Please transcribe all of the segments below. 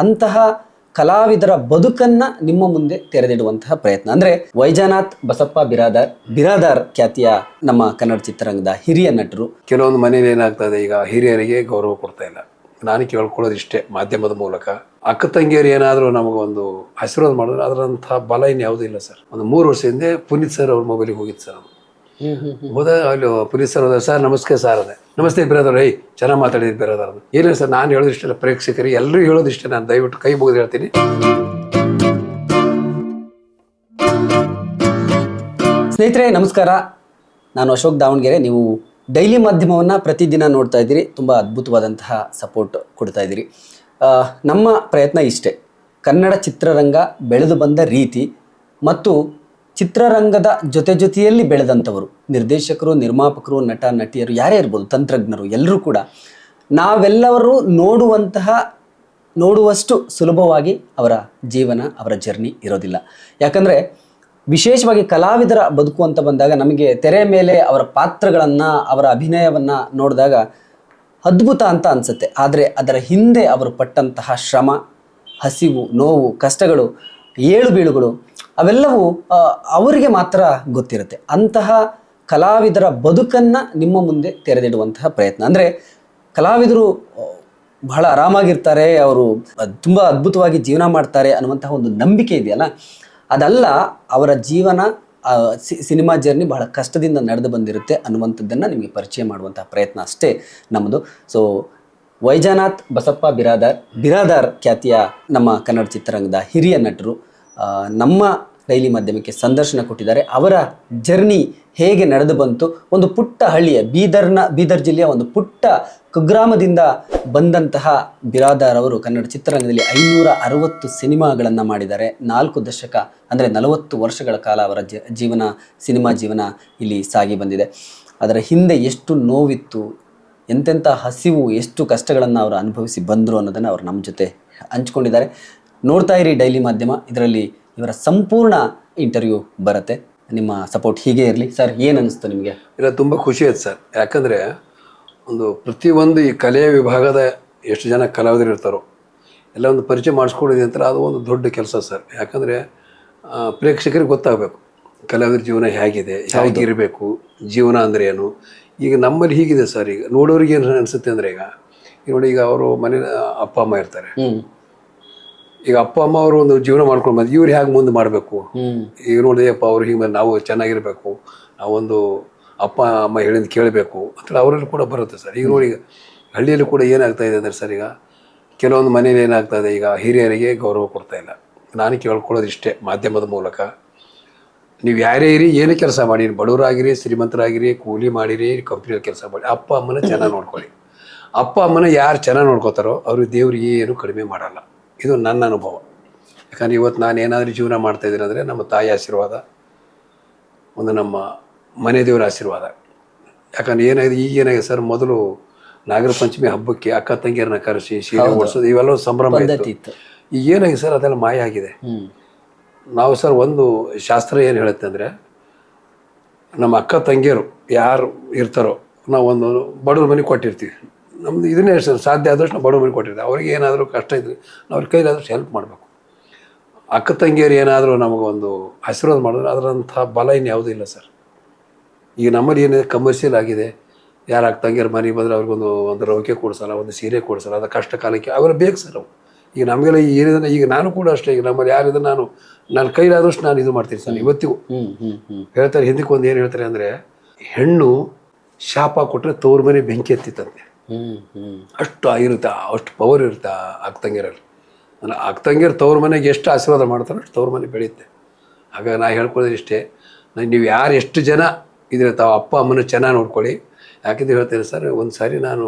ಅಂತಹ ಕಲಾವಿದರ ಬದುಕನ್ನ ನಿಮ್ಮ ಮುಂದೆ ತೆರೆದಿಡುವಂತಹ ಪ್ರಯತ್ನ. ಅಂದ್ರೆ ವೈಜನಾಥ್ ಬಸಪ್ಪ ಬಿರಾದಾರ್ ಖ್ಯಾತಿಯ ನಮ್ಮ ಕನ್ನಡ ಚಿತ್ರರಂಗದ ಹಿರಿಯ ನಟರು. ಕೆಲವೊಂದು ಮನೇಲಿ ಏನಾಗ್ತದೆ, ಈಗ ಹಿರಿಯರಿಗೆ ಗೌರವ ಕೊಡ್ತಾ ಇಲ್ಲ. ನಾನು ಕೇಳ್ಕೊಳ್ಳೋದು ಇಷ್ಟೇ, ಮಾಧ್ಯಮದ ಮೂಲಕ ಅಕ್ಕ ತಂಗಿಯರು ಏನಾದರೂ ನಮಗೊಂದು ಆಶೀರ್ವಾದ ಮಾಡಿದ್ರೆ ಅದರಂಥ ಬಲ ಇನ್ನು ಯಾವುದೂ ಇಲ್ಲ ಸರ್. ಒಂದು 3 ವರ್ಷ ಹಿಂದೆ ಪುನೀತ್ ಸರ್ ಅವ್ರ ಮೊಬೈಲಿಗೆ ಹೋಗಿತ್ತು ಸರ್. ಹೋದ ಅಲ್ಲಿ ಪುನೀತ್ ಸರ್ ಹೋದ, ಸರ್ ನಮಸ್ಕಾರ ಸರ್ ಅದೇ, ನಮಸ್ತೆ ಬಿರಾದರ್, ಚೆನ್ನಾಗಿ ಮಾತಾಡಿದ್ರು ಬಿರಾದರ್. ಏನಿಲ್ಲ ಸರ್, ನಾನು ಹೇಳೋದು ಇಷ್ಟಲ್ಲ, ಪ್ರೇಕ್ಷಕರಿಗೆ ಎಲ್ಲರೂ ಹೇಳೋದು ಇಷ್ಟೇ. ನಾನು ದಯವಿಟ್ಟು ಕೈ ಮುಗಿದು ಹೇಳ್ತೀನಿ. ಸ್ನೇಹಿತರೆ ನಮಸ್ಕಾರ, ನಾನು ಅಶೋಕ್ ದಾವಣಗೆರೆ. ನೀವು ಡೈಲಿ ಮಾಧ್ಯಮವನ್ನು ಪ್ರತಿದಿನ ನೋಡ್ತಾ ಇದ್ದೀರಿ, ತುಂಬ ಅದ್ಭುತವಾದಂತಹ ಸಪೋರ್ಟ್ ಕೊಡ್ತಾ ಇದ್ದೀರಿ. ನಮ್ಮ ಪ್ರಯತ್ನ ಇಷ್ಟೇ, ಕನ್ನಡ ಚಿತ್ರರಂಗ ಬೆಳೆದು ಬಂದ ರೀತಿ ಮತ್ತು ಚಿತ್ರರಂಗದ ಜೊತೆಯಲ್ಲಿ ಬೆಳೆದಂಥವರು, ನಿರ್ದೇಶಕರು, ನಿರ್ಮಾಪಕರು, ನಟ ನಟಿಯರು, ಯಾರೇ ಇರ್ಬೋದು, ತಂತ್ರಜ್ಞರು, ಎಲ್ಲರೂ ಕೂಡ ನಾವೆಲ್ಲರೂ ನೋಡುವಷ್ಟು ಸುಲಭವಾಗಿ ಅವರ ಜೀವನ, ಅವರ ಜರ್ನಿ ಇರೋದಿಲ್ಲ. ಯಾಕಂದರೆ ವಿಶೇಷವಾಗಿ ಕಲಾವಿದರ ಬದುಕು ಅಂತ ಬಂದಾಗ ನಮಗೆ ತೆರೆ ಮೇಲೆ ಅವರ ಪಾತ್ರಗಳನ್ನು, ಅವರ ಅಭಿನಯವನ್ನು ನೋಡಿದಾಗ ಅದ್ಭುತ ಅಂತ ಅನಿಸುತ್ತೆ. ಆದರೆ ಅದರ ಹಿಂದೆ ಅವರು ಪಟ್ಟಂತಹ ಶ್ರಮ, ಹಸಿವು, ನೋವು, ಕಷ್ಟಗಳು, ಏಳು ಬೀಳುಗಳು ಅವೆಲ್ಲವೂ ಅವರಿಗೆ ಮಾತ್ರ ಗೊತ್ತಿರುತ್ತೆ. ಅಂತಹ ಕಲಾವಿದರ ಬದುಕನ್ನು ನಿಮ್ಮ ಮುಂದೆ ತೆರೆದಿಡುವಂತಹ ಪ್ರಯತ್ನ. ಅಂದರೆ ಕಲಾವಿದರು ಬಹಳ ಆರಾಮಾಗಿರ್ತಾರೆ, ಅವರು ತುಂಬ ಅದ್ಭುತವಾಗಿ ಜೀವನ ಮಾಡ್ತಾರೆ ಅನ್ನುವಂತಹ ಒಂದು ನಂಬಿಕೆ ಇದೆಯಲ್ಲ, ಅದಲ್ಲ. ಅವರ ಜೀವನ, ಸಿನಿಮಾ ಜರ್ನಿ ಬಹಳ ಕಷ್ಟದಿಂದ ನಡೆದು ಬಂದಿರುತ್ತೆ ಅನ್ನುವಂಥದ್ದನ್ನು ನಿಮಗೆ ಪರಿಚಯ ಮಾಡುವಂತಹ ಪ್ರಯತ್ನ ಅಷ್ಟೇ ನಮ್ಮದು. ಸೊ ವೈಜನಾಥ್ ಬಸಪ್ಪ ಬಿರಾದಾರ್ ಖ್ಯಾತಿಯ ನಮ್ಮ ಕನ್ನಡ ಚಿತ್ರರಂಗದ ಹಿರಿಯ ನಟರು ನಮ್ಮ ಡೈಲಿ ಮಾಧ್ಯಮಕ್ಕೆ ಸಂದರ್ಶನ ಕೊಟ್ಟಿದ್ದಾರೆ. ಅವರ ಜರ್ನಿ ಹೇಗೆ ನಡೆದು ಬಂತು, ಒಂದು ಪುಟ್ಟ ಹಳ್ಳಿಯ ಬೀದರ್ ಜಿಲ್ಲೆಯ ಒಂದು ಪುಟ್ಟ ಕುಗ್ರಾಮದಿಂದ ಬಂದಂತಹ ಬಿರಾದಾರ್ ಅವರು ಕನ್ನಡ ಚಿತ್ರರಂಗದಲ್ಲಿ 560 ಸಿನಿಮಾಗಳನ್ನು ಮಾಡಿದ್ದಾರೆ. 4 ದಶಕ ಅಂದರೆ 40 ವರ್ಷಗಳ ಕಾಲ ಅವರ ಸಿನಿಮಾ ಜೀವನ ಇಲ್ಲಿ ಸಾಗಿ ಬಂದಿದೆ. ಅದರ ಹಿಂದೆ ಎಷ್ಟು ನೋವಿತ್ತು, ಎಂತೆಂಥ ಹಸಿವು, ಎಷ್ಟು ಕಷ್ಟಗಳನ್ನು ಅವರು ಅನುಭವಿಸಿ ಬಂದರು ಅನ್ನೋದನ್ನು ಅವರು ನಮ್ಮ ಜೊತೆ ಹಂಚ್ಕೊಂಡಿದ್ದಾರೆ. ನೋಡ್ತಾ ಇರಿ ಡೈಲಿ ಮಾಧ್ಯಮ, ಇದರಲ್ಲಿ ಇವರ ಸಂಪೂರ್ಣ ಇಂಟರ್ವ್ಯೂ ಬರುತ್ತೆ. ನಿಮ್ಮ ಸಪೋರ್ಟ್ ಹೀಗೆ ಇರಲಿ. ಸರ್, ಏನು ಅನಿಸ್ತು ನಿಮಗೆ? ಇಲ್ಲ, ತುಂಬ ಖುಷಿ ಆಯ್ತು ಸರ್. ಯಾಕಂದರೆ ಪ್ರತಿಯೊಂದು ಈ ಕಲೆಯ ವಿಭಾಗದ ಎಷ್ಟು ಜನ ಕಲಾವಿದರು ಇರ್ತಾರೋ ಎಲ್ಲ ಒಂದು ಪರಿಚಯ ಮಾಡಿಸ್ಕೊಡೋದು ಅಂತ, ಅದು ಒಂದು ದೊಡ್ಡ ಕೆಲಸ ಸರ್. ಯಾಕಂದರೆ ಪ್ರೇಕ್ಷಕರಿಗೆ ಗೊತ್ತಾಗಬೇಕು ಕಲಾವಿದರ ಜೀವನ ಹೇಗಿದೆ, ಹೇಗಿರಬೇಕು, ಜೀವನ ಅಂದರೆ ಏನು. ಈಗ ನಮ್ಮಲ್ಲಿ ಹೀಗಿದೆ ಸರ್. ಈಗ ನೋಡೋರಿಗೆ ಏನು ಅನಿಸುತ್ತೆ ಅಂದರೆ, ಈಗ ನೋಡಿ, ಈಗ ಅವರು ಮನೆ ಅಪ್ಪ ಅಮ್ಮ ಇರ್ತಾರೆ. ಈಗ ಅಪ್ಪ ಅಮ್ಮ ಅವರು ಒಂದು ಜೀವನ ಮಾಡ್ಕೊಂಡು ಬಂದು ಇವ್ರು ಹೇಗೆ ಮುಂದೆ ಮಾಡಬೇಕು, ಈಗ ನೋಡಿ ಅಪ್ಪ ಅವ್ರು ಹಿಂಗೆ ನಾವು ಚೆನ್ನಾಗಿರಬೇಕು, ನಾವೊಂದು ಅಪ್ಪ ಅಮ್ಮ ಹೇಳಿದ ಕೇಳಬೇಕು ಅಂತ ಅವರಲ್ಲಿ ಕೂಡ ಬರುತ್ತೆ ಸರ್. ಈಗ ನೋಡಿ, ಈಗ ಹಳ್ಳಿಯಲ್ಲಿ ಕೂಡ ಏನಾಗ್ತಾ ಇದೆ ಅಂದರೆ ಸರ್, ಈಗ ಕೆಲವೊಂದು ಮನೇಲಿ ಏನಾಗ್ತಾ ಇದೆ, ಈಗ ಹಿರಿಯರಿಗೆ ಗೌರವ ಕೊಡ್ತಾ ಇಲ್ಲ. ನಾನು ಕೇಳ್ಕೊಳ್ಳೋದು ಇಷ್ಟೇ, ಮಾಧ್ಯಮದ ಮೂಲಕ ನೀವು ಯಾರೇ ಇರಿ, ಏನೇ ಕೆಲಸ ಮಾಡಿ, ಬಡವರಾಗಿರಿ, ಶ್ರೀಮಂತರಾಗಿರಿ, ಕೂಲಿ ಮಾಡಿರಿ, ಕಂಪ್ನಿಯಲ್ಲಿ ಕೆಲಸ ಮಾಡಿ, ಅಪ್ಪ ಅಮ್ಮನ ಚೆನ್ನಾಗಿ ನೋಡ್ಕೊಳ್ಳಿ. ಅಪ್ಪ ಅಮ್ಮನ ಯಾರು ಚೆನ್ನಾಗಿ ನೋಡ್ಕೋತಾರೋ ಅವ್ರಿಗೆ ದೇವ್ರಿಗೆ ಏನು ಕಡಿಮೆ ಮಾಡಲ್ಲ. ಇದು ನನ್ನ ಅನುಭವ. ಯಾಕಂದರೆ ಇವತ್ತು ನಾನು ಏನಾದರೂ ಜೀವನ ಮಾಡ್ತಾಯಿದ್ದೀನಿ ಅಂದರೆ ನಮ್ಮ ತಾಯಿ ಆಶೀರ್ವಾದ, ಒಂದು ನಮ್ಮ ಮನೆ ದೇವರ ಆಶೀರ್ವಾದ. ಯಾಕಂದರೆ ಏನಾಗಿದೆ, ಈಗೇನಾಗಿದೆ ಸರ್, ಮೊದಲು ನಾಗರ ಪಂಚಮಿ ಹಬ್ಬಕ್ಕೆ ಅಕ್ಕ ತಂಗಿಯರನ್ನ ಕರೆಸಿ ಸೀರೆ ಓಡಿಸೋದು ಇವೆಲ್ಲ ಸಂಭ್ರಮ ಇತ್ತು. ಈಗ ಏನಾಗಿದೆ ಸರ್, ಅದೆಲ್ಲ ಮಾಯ ಆಗಿದೆ. ನಾವು ಸರ್ ಒಂದು ಶಾಸ್ತ್ರ ಏನು ಹೇಳುತ್ತೆ ಅಂದರೆ, ನಮ್ಮ ಅಕ್ಕ ತಂಗಿಯರು ಯಾರು ಇರ್ತಾರೋ ನಾವು ಒಂದು ಬಡವ್ರ ಮನೆ ಕೊಟ್ಟಿರ್ತೀವಿ. ನಮ್ಮದು ಇದನ್ನೇ ಸರ್, ಸಾಧ್ಯ ಆದಷ್ಟು ನಾವು ಬಡವ್ರ ಮನೆ ಕೊಟ್ಟಿರ್ತೀವಿ. ಅವ್ರಿಗೆ ಏನಾದರೂ ಕಷ್ಟ ಇದ್ದರೆ ನಾವು ಅವ್ರ ಕೈಲಾದಷ್ಟು ಹೆಲ್ಪ್ ಮಾಡಬೇಕು. ಅಕ್ಕ ತಂಗಿಯರು ಏನಾದರೂ ನಮಗೊಂದು ಆಶೀರ್ವಾದ ಮಾಡಿದ್ರೆ ಅದರಂಥ ಬಲ ಇನ್ನು ಯಾವುದೂ ಇಲ್ಲ ಸರ್. ಈಗ ನಮ್ಮಲ್ಲಿ ಏನಿದೆ, ಕಮರ್ಷಿಯಲ್ ಆಗಿದೆ. ಯಾರು ಅಕ್ಕ ತಂಗಿಯರು ಮನೆಗೆ ಬಂದರೆ ಅವ್ರಿಗೊಂದು ರವಿಕೆ ಕೊಡಿಸಲ್ಲ, ಒಂದು ಸೀರೆ ಕೊಡಿಸಲ್ಲ. ಅದು ಕಷ್ಟ ಕಾಲಕ್ಕೆ ಅವೆಲ್ಲ ಬೇಕು ಸರ್ ಅವು. ಈಗ ನಮಗೆಲ್ಲ ಏನಿದೆ, ಈಗ ನಾನು ಕೂಡ ಅಷ್ಟೇ, ಈಗ ನಮ್ಮಲ್ಲಿ ಯಾರಿದೆ ನಾನು ಕೈಲಾದಷ್ಟು ನಾನು ಇದು ಮಾಡ್ತೀನಿ ಸರ್. ಇವತ್ತಿಗೂ ಹೇಳ್ತಾರೆ, ಹಿಂದಕ್ಕೆ ಒಂದು ಏನು ಹೇಳ್ತಾರೆ ಅಂದರೆ, ಹೆಣ್ಣು ಶಾಪ ಕೊಟ್ಟರೆ ತವ್ರ ಮನೆ ಬೆಂಕಿ ಎತ್ತಿತ್ತಂತೆ. ಅಷ್ಟು ಆಗಿರುತ್ತೆ, ಅಷ್ಟು ಪವರ್ ಇರುತ್ತೆ ಅಕ್ಕ ತಂಗಿಯರಲ್ಲಿ. ಅಕ್ಕ ತಂಗಿಯರು ತವ್ರ ಮನೆಗೆ ಎಷ್ಟು ಆಶೀರ್ವಾದ ಮಾಡ್ತಾರೋ ಅಷ್ಟು ತವ್ರ ಮನೆ ಬೆಳೆಯುತ್ತೆ. ಹಾಗಾಗಿ ನಾ ಹೇಳ್ಕೊಳ್ಳೋದು ಇಷ್ಟೇ, ನೀವು ಯಾರು ಎಷ್ಟು ಜನ ಇದ್ರೆ ತಾವು ಅಪ್ಪ ಅಮ್ಮನ ಚೆನ್ನಾಗಿ ನೋಡ್ಕೊಳ್ಳಿ. ಯಾಕೆಂದ್ರೆ ಹೇಳ್ತೇನೆ ಸರ್, ಒಂದು ಸಾರಿ ನಾನು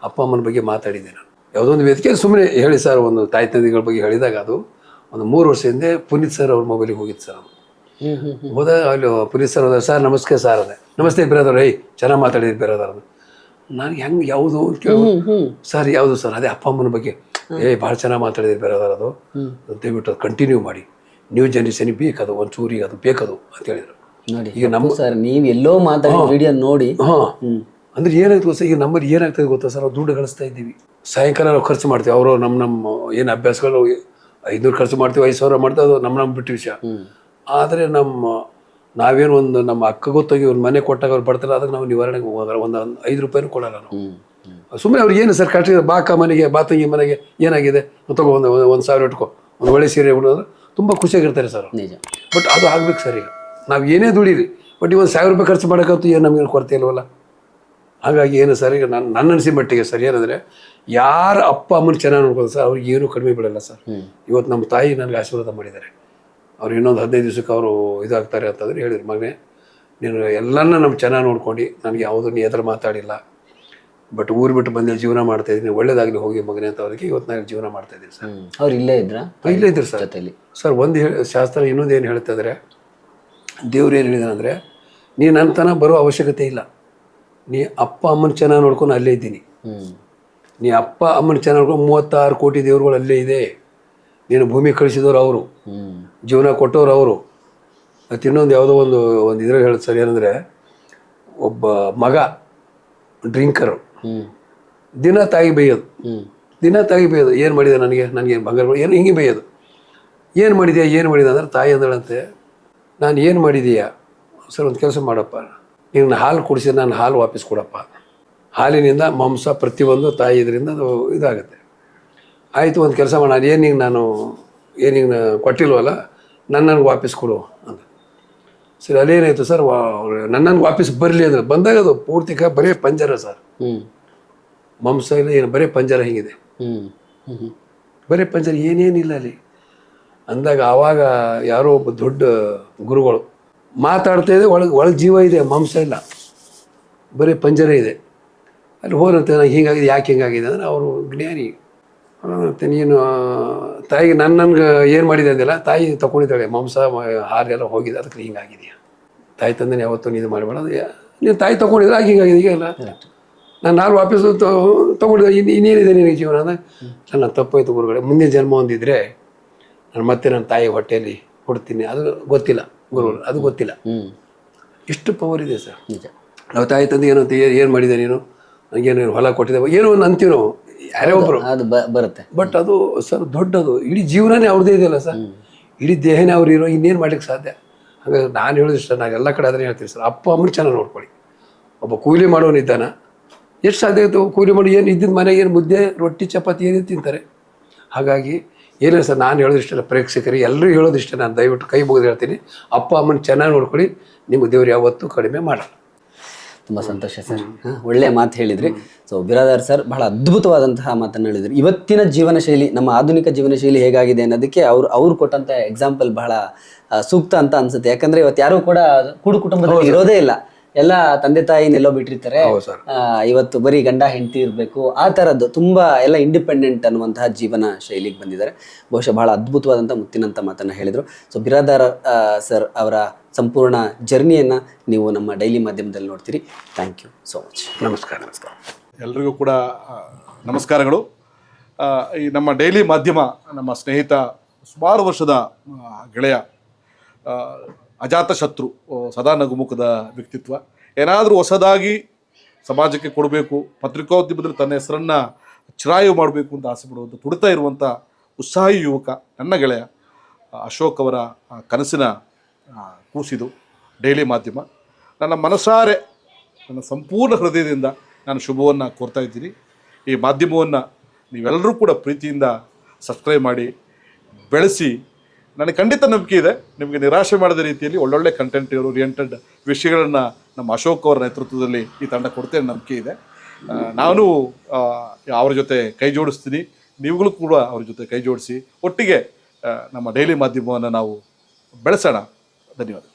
ಅಪ್ಪ ಅಮ್ಮನ ಬಗ್ಗೆ ಮಾತಾಡಿದ್ದೆ. ನಾನು ಯಾವುದೊಂದು ವೇದಿಕೆ ಸುಮ್ಮನೆ ಹೇಳಿ ಸರ್, ಒಂದು ತಾಯಿ ತಂದೆಗಳ ಬಗ್ಗೆ ಹೇಳಿದಾಗ ಅದು ಒಂದು 3 ವರ್ಷ ಹಿಂದೆ ಪುನೀತ್ ಸರ್ ಅವ್ರ ಮೊಬೈಲಿಗೆ ಹೋಗಿತ್ತು ಸರ್. ಹೋದ ಅಲ್ಲಿ ಪುನೀತ್ ಸರ್ ಹೋದ, ಸರ್ ನಮಸ್ಕಾರ ಸರ್ ಅದೇ, ನಮಸ್ತೆ ಬಿರಾದರ್, ಚೆನ್ನಾಗಿ ಮಾತಾಡಿದ್ರು ಬಿರಾದರ್. ನಾನು ಹೆಂಗೆ ಯಾವುದು ಅಂತ ಕೇಳೋದು, ಸರ್ ಯಾವುದು ಸರ್, ಅದೇ ಅಪ್ಪ ಅಮ್ಮನ ಬಗ್ಗೆ. ಭಾಳ ಚೆನ್ನಾಗಿ ಮಾತಾಡಿದ್ರು ಬಿರಾದರ್, ಅದು ದಯವಿಟ್ಟು ಅದು ಕಂಟಿನ್ಯೂ ಮಾಡಿ, ನ್ಯೂ ಜನ್ರೇಷನ್ಗೆ ಬೇಕದು, ಒಂದು ಚೂರಿಗೆ ಅದು ಬೇಕದು ಅಂತ ಹೇಳಿದರು. ನೋಡಿ, ಈಗ ನಮ್ಮ ಸರ್ ನೀವು ಎಲ್ಲೋ ಮಾತಾಡಿ ವಿಡಿಯೋ ನೋಡಿ ಅಂದ್ರೆ ಏನಾಯ್ತು ಗೊತ್ತಾ, ಈಗ ನಮ್ಮಲ್ಲಿ ಏನಾಗ್ತದೆ ಗೊತ್ತಾ ಸರ್, ನಾವು ದುಡ್ಡು ಗಳಿಸ್ತಾ ಇದ್ದೀವಿ, ಸಾಯಂಕಾಲ ನಾವು ಖರ್ಚು ಮಾಡ್ತೀವಿ, ಅವರು ನಮ್ಮ ಏನು ಅಭ್ಯಾಸಗಳು 500 ಖರ್ಚು ಮಾಡ್ತೀವಿ, 5,000 ಮಾಡ್ತೀವಿ, ಅದು ನಮ್ಮ ಬಿಟ್ಟು ವಿಷಯ. ಆದರೆ ನಾವೇನು ಒಂದು ನಮ್ಮ ಅಕ್ಕ ಗೊತ್ತಾಗಿ ಒಂದು ಮನೆ ಕೊಟ್ಟಾಗ ಅವ್ರು ಬರ್ತಾರೆ, ಅದಕ್ಕೆ ನಾವು ನಿವಾರಣೆಗೆ ಹೋಗೋಲ್ಲ, ಒಂದು 5 ರೂಪಾಯಿನೂ ಕೊಡಲ್ಲ ನಾವು. ಸುಮ್ಮನೆ ಅವ್ರಿಗೆ ಏನು ಸರ್ ಕಷ್ಟ, ಮನೆಗೆ ತಂಗಿ ಮನೆಗೆ ಏನಾಗಿದೆ ತಗೋ, ಒಂದು 1,000 ಇಟ್ಕೊ, ಒಂದು ಒಳ್ಳೆ ಸೀರೆ ಉಡೋದು, ತುಂಬ ಖುಷಿಯಾಗಿರ್ತಾರೆ ಸರ್. ನಿಜ. ಬಟ್ ಅದು ಆಗ್ಬೇಕು ಸರ್. ಈಗ ನಾವು ಏನೇ ದುಡೀರಿ, ಬಟ್ ಈ 1,000 ರೂಪಾಯಿ ಖರ್ಚು ಮಾಡೋಕ್ಕಂತೂ ಏನು ನಮಗೇನು ಕೊರತೆ ಇಲ್ವಲ್ಲ. ಹಾಗಾಗಿ ಏನು ಸರ್, ಈಗ ನನ್ನ ಅನಿಸಿ ಮಟ್ಟಿಗೆ ಸರ್ ಏನಂದರೆ, ಯಾರು ಅಪ್ಪ ಅಮ್ಮನ ಚೆನ್ನಾಗಿ ನೋಡ್ಬೋದು ಸರ್, ಅವ್ರಿಗೆ ಏನೂ ಕಡಿಮೆ ಬಿಡಲ್ಲ ಸರ್. ಇವತ್ತು ನಮ್ಮ ತಾಯಿ ನನಗೆ ಆಶೀರ್ವಾದ ಮಾಡಿದ್ದಾರೆ. ಅವ್ರು ಇನ್ನೊಂದು 15 ದಿವಸಕ್ಕೆ ಅವರು ಇದಾಗ್ತಾರೆ ಅಂತಂದರೆ ಹೇಳಿದ್ರು, ಮಗನೇ ನೀನು ಎಲ್ಲನೂ ನಮ್ಮ ಚೆನ್ನಾಗಿ ನೋಡ್ಕೊಂಡು, ನನಗೆ ಯಾವುದನ್ನು ಎದುರು ಮಾತಾಡಿಲ್ಲ, ಬಟ್ ಊರು ಬಿಟ್ಟು ಬಂದು ಜೀವನ ಮಾಡ್ತಾಯಿದ್ದೀನಿ, ಒಳ್ಳೇದಾಗಲಿ ಹೋಗಿ ಮಗನೇ ಅಂತ ಅವ್ರಿಗೆ ಇವತ್ತು ನಾನು ಜೀವನ ಮಾಡ್ತಾಯಿದ್ದೀನಿ ಸರ್. ಅವ್ರು ಇಲ್ಲೇ ಇದ್ರ? ಇಲ್ಲೇ ಇದ್ರು ಸರ್ ಜೊತೆಯಲ್ಲಿ. ಸರ್ ಒಂದು ಶಾಸ್ತ್ರ ಇನ್ನೊಂದು ಏನು ಹೇಳ್ತಿದ್ರೆ, ದೇವ್ರು ಏನು ಹೇಳಿದಾನಂದರೆ, ನೀ ನನ್ನ ತನಕ ಬರೋ ಅವಶ್ಯಕತೆ ಇಲ್ಲ, ನೀ ಅಪ್ಪ ಅಮ್ಮನ ಚೆನ್ನಾಗಿ ನೋಡ್ಕೊಂಡು ಅಲ್ಲೇ ಇದ್ದೀನಿ. ನೀ ಅಪ್ಪ ಅಮ್ಮನ ಚೆನ್ನಾಗಿ ನೋಡ್ಕೊಂಡು 36 ಕೋಟಿ ದೇವ್ರುಗಳು ಅಲ್ಲೇ ಇದೆ. ನೀನು ಭೂಮಿ ಕಳಿಸಿದವರು ಅವರು, ಜೀವನ ಕೊಟ್ಟವ್ರು ಅವರು. ಮತ್ತು ಇನ್ನೊಂದು ಯಾವುದೋ ಒಂದು ಇದ್ರಲ್ಲಿ ಹೇಳೋದು ಸರ್ ಏನಂದರೆ, ಒಬ್ಬ ಮಗ ಡ್ರಿಂಕರು ದಿನ ತಾಯಿ ಬೈಯೋದು, ಏನು ಮಾಡಿದೆ ನನಗೇನು ಬಂಗಾರ ಏನು ಹಿಂಗೆ ಬೈಯೋದು. ಏನು ಮಾಡಿದೆ ಅಂದ್ರೆ ತಾಯಿ ಅಂದಳಂತೆ, ನಾನು ಏನು ಮಾಡಿದೀಯಾ ಸರ್, ಒಂದು ಕೆಲಸ ಮಾಡಪ್ಪ, ನೀನು ಹಾಲು ಕುಡಿಸಿದ್ರೆ ನಾನು ಹಾಲು ವಾಪಸ್ ಕೊಡಪ್ಪ, ಹಾಲಿನಿಂದ ಮಾಂಸ ಪ್ರತಿಯೊಂದು ತಾಯಿ ಇದರಿಂದ ಅದು ಇದಾಗುತ್ತೆ. ಆಯಿತು, ಒಂದು ಕೆಲಸ ಮಾಡಿ, ನಾನು ಏನೀಗ ಕೊಟ್ಟಿಲ್ವಲ್ಲ, ನನಗೆ ವಾಪಸ್ ಕೊಡು ಅಂತ. ಸರಿ, ಅಲ್ಲೇನಾಯಿತು ಸರ್, ನನ್ನನ್ನು ವಾಪಸ್ ಬರಲಿ ಅಂದ್ರೆ ಬಂದಾಗ ಅದು ಪೂರ್ತಿ ಬರೀ ಪಂಜರ ಸರ್, ಮಾಂಸ ಇಲ್ಲ, ಏನು ಬರೀ ಪಂಜರ ಹಿಂಗಿದೆ, ಬರೀ ಪಂಜರ, ಏನೇನಿಲ್ಲ ಅಲ್ಲಿ ಅಂದಾಗ. ಆವಾಗ ಯಾರೋ ಒಬ್ಬ ದೊಡ್ಡ ಗುರುಗಳು ಮಾತಾಡ್ತಾ ಇದೆ, ಒಳಗೆ ಜೀವ ಇದೆ, ಮಾಂಸ ಇಲ್ಲ, ಬರೀ ಪಂಜರ ಇದೆ. ಅಲ್ಲಿ ಹೋದಂತೆ ನಂಗೆ ಹಿಂಗಾಗಿದೆ, ಯಾಕೆ ಹಿಂಗಾಗಿದೆ ಅಂದರೆ ಅವರು ಜ್ಞಾನಿ. ಮತ್ತು ನೀನು ತಾಯಿಗೆ ನನ್ಗೆ ಏನು ಮಾಡಿದೆ ಅಂದಿಲ್ಲ, ತಾಯಿ ತಗೊಂಡಿದ್ದಾಳೆ, ಮಾಂಸ ಹಾಲೆಲ್ಲ ಹೋಗಿದೆ, ಅದಕ್ಕೆ ಹಿಂಗಾಗಿದೆಯಾ, ತಾಯಿ ತಂದೆ ಯಾವತ್ತೂ ಇದು ಮಾಡಬೇಡ, ನೀನು ತಾಯಿ ತೊಗೊಂಡಿದ್ರೆ ಆಗ ಹಿಂಗಾಗಿದೆ. ಈಗ ಇಲ್ಲ, ನಾನು ಹಾಲು ವಾಪಸ್ಸು ತೊಗೊಂಡಿದ್ದೆ, ಇನ್ನೇನಿದೆ ನಿನಗೆ ಜೀವನ ಅಂದರೆ, ನನ್ನ ತಪ್ಪಾಯ್ತು ಗುರುಗಳೇ, ಮುಂದಿನ ಜನ್ಮ ಹೊಂದಿದ್ರೆ ನಾನು ಮತ್ತೆ ನನ್ನ ತಾಯಿ ಹೊಟ್ಟೆಯಲ್ಲಿ ಕೊಡ್ತೀನಿ, ಅದು ಗೊತ್ತಿಲ್ಲ ಗುರುಗಳು, ಅದು ಗೊತ್ತಿಲ್ಲ. ಎಷ್ಟು ಪವರ್ ಇದೆ ಸರ್. ನಿಜ. ನಾವು ತಾಯಿ ತಂದೆ ಏನಂತ ಏನು ಮಾಡಿದೆ ನೀನು, ನನಗೇನು ಹೊಲ ಕೊಟ್ಟಿದ್ದೆ, ಏನೋ ಒಂದು ಅಂತೀವಿ ನಾವು, ಯಾರೇ ಒಬ್ಬರು, ಅದು ಬರುತ್ತೆ. ಬಟ್ ಅದು ಸರ್ ದೊಡ್ಡದು, ಇಡೀ ಜೀವನನೇ ಅವ್ರದ್ದೇ ಇದೆಯಲ್ಲ ಸರ್, ಇಡೀ ದೇಹನೇ ಅವ್ರು ಇರೋ, ಇನ್ನೇನು ಮಾಡ್ಲಿಕ್ಕೆ ಸಾಧ್ಯ. ಹಾಗಾಗಿ ನಾನು ಹೇಳಿದಿಷ್ಟ, ನಾನು ಎಲ್ಲ ಕಡೆ ಅದನ್ನೇ ಹೇಳ್ತೀನಿ ಸರ್, ಅಪ್ಪ ಅಮ್ಮನ ಚೆನ್ನಾಗಿ ನೋಡ್ಕೊಳ್ಳಿ. ಒಬ್ಬ ಕೂಲಿ ಮಾಡೋನಿದ್ದಾನ, ಎಷ್ಟು ಸಾಧ್ಯ ಆಯಿತು ಕೂಲಿ ಮಾಡಿ, ಏನು ಇದ್ದಿದ್ದು ಮನೆಗೆ ಏನು ಮುದ್ದೆ ರೊಟ್ಟಿ ಚಪಾತಿ ಏನೇ ತಿಂತಾರೆ. ಹಾಗಾಗಿ ಏನಿಲ್ಲ ಸರ್, ನಾನು ಹೇಳೋದಿಷ್ಟಲ್ಲ, ಪ್ರೇಕ್ಷಕರಿಗೆ ಎಲ್ಲರೂ ಹೇಳೋದಿಷ್ಟೇ, ನಾನು ದಯವಿಟ್ಟು ಕೈ ಮುಗಿದು ಹೇಳ್ತೀನಿ, ಅಪ್ಪ ಅಮ್ಮನ ಚೆನ್ನಾಗಿ ನೋಡ್ಕೊಳ್ಳಿ, ನಿಮ್ಮ ದೇವ್ರು ಯಾವತ್ತೂ ಕಡಿಮೆ ಮಾಡಲ್ಲ. ತುಂಬ ಸಂತೋಷ ಸರ್, ಒಳ್ಳೆಯ ಮಾತು ಹೇಳಿದ್ರಿ. ಸೊ ಬಿರಾದಾರ್ ಸರ್ ಬಹಳ ಅದ್ಭುತವಾದಂತಹ ಮಾತನ್ನು ಹೇಳಿದ್ರು. ಇವತ್ತಿನ ಜೀವನ ಶೈಲಿ, ನಮ್ಮ ಆಧುನಿಕ ಜೀವನ ಶೈಲಿ ಹೇಗಾಗಿದೆ ಅನ್ನೋದಕ್ಕೆ ಅವ್ರು ಕೊಟ್ಟಂಥ ಎಕ್ಸಾಂಪಲ್ ಬಹಳ ಸೂಕ್ತ ಅಂತ ಅನ್ಸುತ್ತೆ. ಯಾಕಂದ್ರೆ ಇವತ್ತು ಯಾರು ಕೂಡ ಕೂಡು ಕುಟುಂಬದಲ್ಲಿ ಇರೋದೇ ಇಲ್ಲ, ಎಲ್ಲ ತಂದೆ ತಾಯಿನೆಲ್ಲೋ ಬಿಟ್ಟಿರ್ತಾರೆ. ಇವತ್ತು ಬರೀ ಗಂಡ ಹೆಂಡತಿ ಇರಬೇಕು, ಆ ಥರದ್ದು ತುಂಬಾ ಎಲ್ಲ ಇಂಡಿಪೆಂಡೆಂಟ್ ಅನ್ನುವಂತಹ ಜೀವನ ಶೈಲಿಗೆ ಬಂದಿದ್ದಾರೆ. ಬಹುಶಃ ಬಹಳ ಅದ್ಭುತವಾದಂಥ ಮುತ್ತಿನಂಥ ಮಾತನ್ನು ಹೇಳಿದರು. ಸೊ ಬಿರಾದಾರ್ ಸರ್ ಅವರ ಸಂಪೂರ್ಣ ಜರ್ನಿಯನ್ನು ನೀವು ನಮ್ಮ ಡೈಲಿ ಮಾಧ್ಯಮದಲ್ಲಿ ನೋಡ್ತೀರಿ. Thank you so much. ನಮಸ್ಕಾರ. ಎಲ್ರಿಗೂ ಕೂಡ ನಮಸ್ಕಾರಗಳು. ಈ ನಮ್ಮ ಡೈಲಿ ಮಾಧ್ಯಮ, ನಮ್ಮ ಸ್ನೇಹಿತ, ಸುಮಾರು ವರ್ಷದ ಗೆಳೆಯ, ಅಜಾತ ಶತ್ರು, ಸದಾ ನಗುಮುಖದ ವ್ಯಕ್ತಿತ್ವ, ಏನಾದರೂ ಹೊಸದಾಗಿ ಸಮಾಜಕ್ಕೆ ಕೊಡಬೇಕು, ಪತ್ರಿಕೋದ್ಯಮದಲ್ಲಿ ತನ್ನ ಹೆಸರನ್ನು ಚಿರಾಯು ಮಾಡಬೇಕು ಅಂತ ಆಸೆ ಪಡುವಂಥ, ತುಡಿತಾ ಇರುವಂಥ ಉತ್ಸಾಹಿ ಯುವಕ ನನ್ನ ಗೆಳೆಯ ಅಶೋಕ್ ಅವರ ಕನಸಿನ ಕೂಸಿದು ಡೈಲಿ ಮಾಧ್ಯಮ. ನನ್ನ ಮನಸಾರೆ, ನನ್ನ ಸಂಪೂರ್ಣ ಹೃದಯದಿಂದ ನಾನು ಶುಭವನ್ನು ಕೋರ್ತಾ ಇದ್ದೀನಿ. ಈ ಮಾಧ್ಯಮವನ್ನು ನೀವೆಲ್ಲರೂ ಕೂಡ ಪ್ರೀತಿಯಿಂದ ಸಬ್ಸ್ಕ್ರೈಬ್ ಮಾಡಿ ಬೆಳೆಸಿ. ನನಗೆ ಖಂಡಿತ ನಂಬಿಕೆ ಇದೆ, ನಿಮಗೆ ನಿರಾಶೆ ಮಾಡದ ರೀತಿಯಲ್ಲಿ ಒಳ್ಳೊಳ್ಳೆ ಕಂಟೆಂಟ್ ಓರಿಯೆಂಟೆಡ್ ವಿಷಯಗಳನ್ನು ನಮ್ಮ ಅಶೋಕ್ ಅವರ ನೇತೃತ್ವದಲ್ಲಿ ಈ ತಂಡ ಕೊಡ್ತೇನೆ ನಂಬಿಕೆ ಇದೆ. ನಾನು ಅವ್ರ ಜೊತೆ ಕೈ ಜೋಡಿಸ್ತೀನಿ, ನೀವುಗಳು ಕೂಡ ಅವ್ರ ಜೊತೆ ಕೈ ಜೋಡಿಸಿ ಒಟ್ಟಿಗೆ ನಮ್ಮ ಡೈಲಿ ಮಾಧ್ಯಮವನ್ನು ನಾವು ಬೆಳೆಸೋಣ. ಧನ್ಯವಾದ.